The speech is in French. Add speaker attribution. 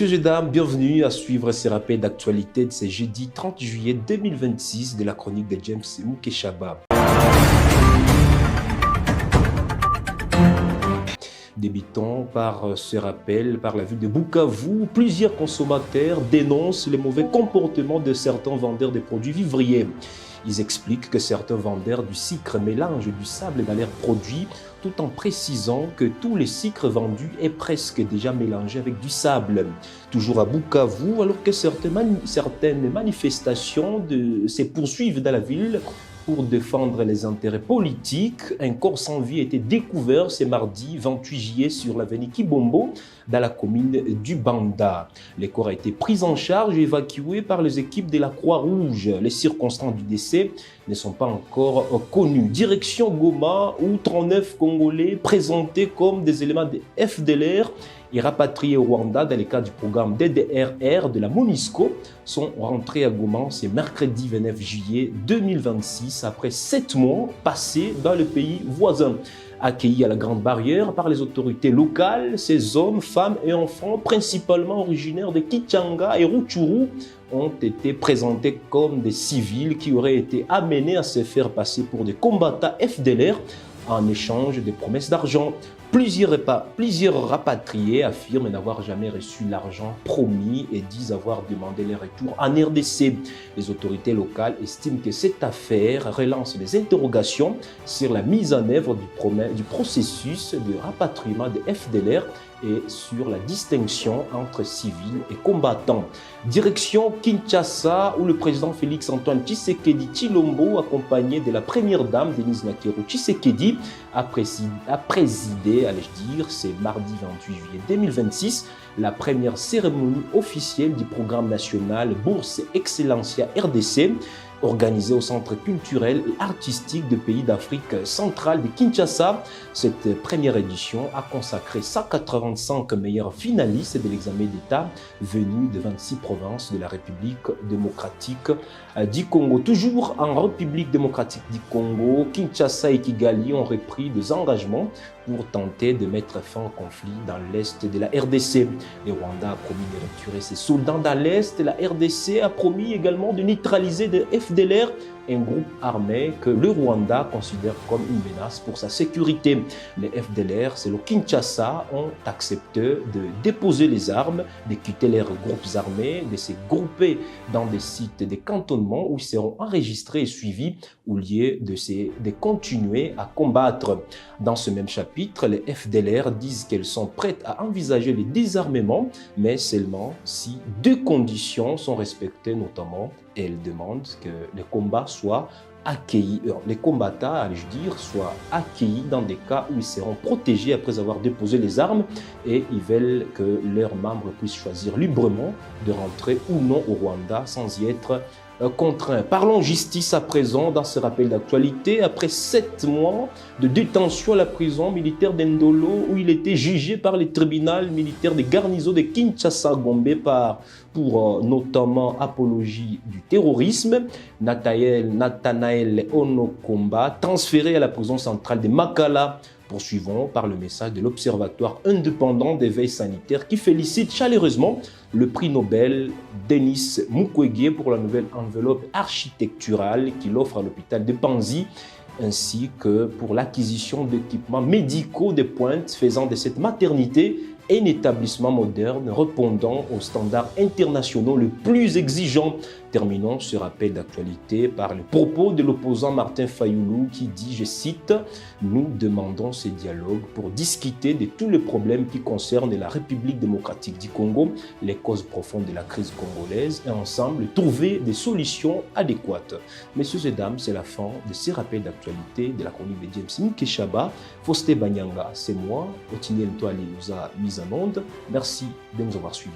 Speaker 1: Messieurs et dames, bienvenue à suivre ces rappels d'actualité de ce jeudi 30 juillet 2026 de la chronique de James Mukeshaba. Débutons par ce rappel, par la ville de Bukavu, où plusieurs consommateurs dénoncent les mauvais comportements de certains vendeurs de produits vivriers. Ils expliquent que certains vendeurs du sucre mélangent du sable dans leurs produits, tout en précisant que tous les sucres vendus est presque déjà mélangé avec du sable. Toujours à Bukavu, alors que certaines manifestations se poursuivent dans la ville pour défendre les intérêts politiques, un corps sans vie a été découvert ce mardi 28 juillet sur l'avenue Kibombo, dans la commune du Banda. Le corps a été pris en charge et évacué par les équipes de la Croix-Rouge. Les circonstances du décès ne sont pas encore connues. Direction Goma, où 39 Congolais présentés comme des éléments de FDLR et rapatriés au Rwanda dans le cadre du programme DDRR de la MONUSCO sont rentrés à Goma ce mercredi 29 juillet 2026 après 7 mois passés dans le pays voisin. Accueillis à la Grande Barrière par les autorités locales, ces hommes, femmes et enfants, principalement originaires de Kichanga et Rutshuru, ont été présentés comme des civils qui auraient été amenés à se faire passer pour des combattants FDLR en échange des promesses d'argent. Plusieurs rapatriés affirment n'avoir jamais reçu l'argent promis et disent avoir demandé les retours en RDC. Les autorités locales estiment que cette affaire relance les interrogations sur la mise en œuvre du processus de rapatriement des FDLR et sur la distinction entre civils et combattants. Direction Kinshasa, où le président Félix-Antoine Tshisekedi Tshilombo, accompagné de la première dame Denise Nakero Tshisekedi, a présidé, allais-je dire, c'est mardi 28 juillet 2026, la première cérémonie officielle du programme national Bourse Excellencia RDC, organisée au Centre culturel et artistique de pays d'Afrique centrale de Kinshasa. Cette première édition a consacré 185 meilleurs finalistes de l'examen d'État venus de 26 provinces de la République démocratique du Congo. Toujours en République démocratique du Congo, Kinshasa et Kigali ont repris des engagements pour tenter de mettre fin au conflit dans l'est de la RDC. Le Rwanda a promis de retirer ses soldats dans l'est. La RDC a promis également de neutraliser des FDLR, un groupe armé que le Rwanda considère comme une menace pour sa sécurité. Les FDLR, selon Kinshasa, ont accepté de déposer les armes, de quitter leurs groupes armés, de se grouper dans des sites de cantonnement où ils seront enregistrés et suivis, au lieu de continuer à combattre. Dans ce même chapitre, les FDLR disent qu'elles sont prêtes à envisager le désarmement, mais seulement si deux conditions sont respectées, notamment elles demandent que les combats soient accueillis, les combattants, allais-je dire, soient accueillis dans des cas où ils seront protégés après avoir déposé les armes, et ils veulent que leurs membres puissent choisir librement de rentrer ou non au Rwanda sans y être contraints. Parlons justice à présent dans ce rappel d'actualité. Après 7 mois de détention à la prison militaire d'Endolo, où il était jugé par le tribunal militaire de garnison de Kinshasa-Gombe pour notamment apologie du terrorisme, Nathanaël Onokomba, transféré à la prison centrale de Makala. Poursuivons par le message de l'Observatoire indépendant des veilles sanitaires qui félicite chaleureusement le prix Nobel Denis Mukwege pour la nouvelle enveloppe architecturale qu'il offre à l'hôpital de Panzi, ainsi que pour l'acquisition d'équipements médicaux de pointe faisant de cette maternité un établissement moderne répondant aux standards internationaux les plus exigeants. Terminons ce rappel d'actualité par le propos de l'opposant Martin Fayoulou qui dit, je cite, « Nous demandons ce dialogue pour discuter de tous les problèmes qui concernent la République démocratique du Congo, les causes profondes de la crise congolaise et ensemble trouver des solutions adéquates. » Messieurs et dames, c'est la fin de ce rappel d'actualité de la chronique de James Mukeshaba. Faustin Banyanga, c'est moi. Otiniel Toile nous a mis en onde. Merci de nous avoir suivis.